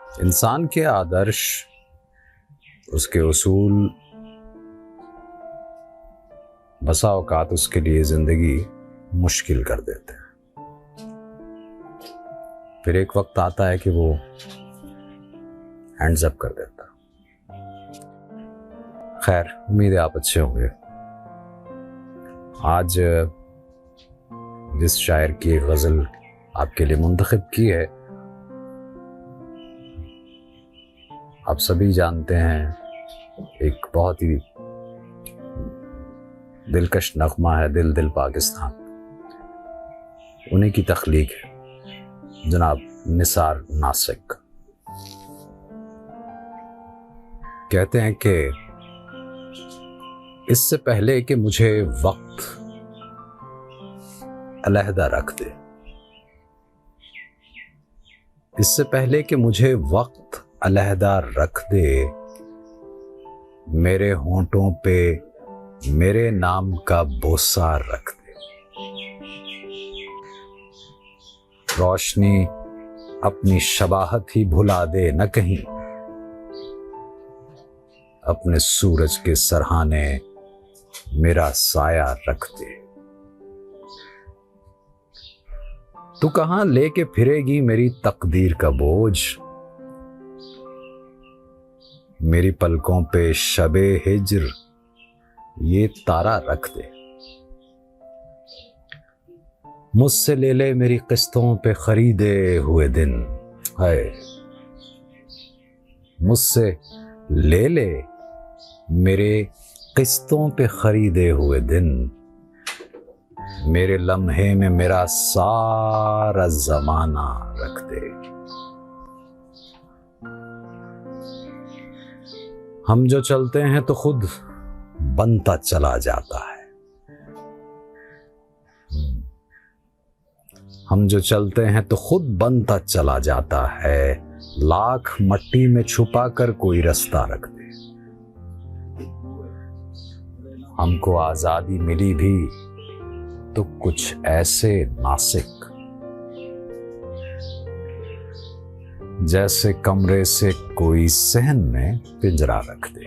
इंसान के आदर्श, उसके उसूल, बसा औकात उसके लिए जिंदगी मुश्किल कर देते हैं। फिर एक वक्त आता है कि वो हैंड्स अप कर देता। खैर, उम्मीद है आप अच्छे होंगे। आज जिस शायर की एक गज़ल आपके लिए मुंतखब की है, आप सभी जानते हैं, एक बहुत ही दिलकश नगमा है, दिल दिल पाकिस्तान। उन्हीं की तख्लीक है, जनाब निसार नासिक। कहते हैं कि इससे पहले कि मुझे वक्त अलहदा रख दे, इससे पहले कि मुझे वक्त अलहदा रख दे, मेरे होंठों पे मेरे नाम का बोसा रख दे। रोशनी अपनी शबाहत ही भुला दे, न कहीं अपने सूरज के सरहाने मेरा साया रख दे। तू कहां लेके फिरेगी मेरी तकदीर का बोझ, मेरी पलकों पे शबे हिज्र ये तारा रख दे। मुझसे ले ले मेरी किस्तों पे खरीदे हुए दिन, है मुझसे ले ले मेरे किस्तों पे खरीदे हुए दिन, मेरे लम्हे में मेरा सारा जमाना रख दे। हम जो चलते हैं तो खुद बनता चला जाता है, हम जो चलते हैं तो खुद बनता चला जाता है। लाख मट्टी में छुपा कर कोई रास्ता रख दे। हमको आजादी मिली भी तो कुछ ऐसे नासिक, जैसे कमरे से कोई सहन में पिंजरा रख दे।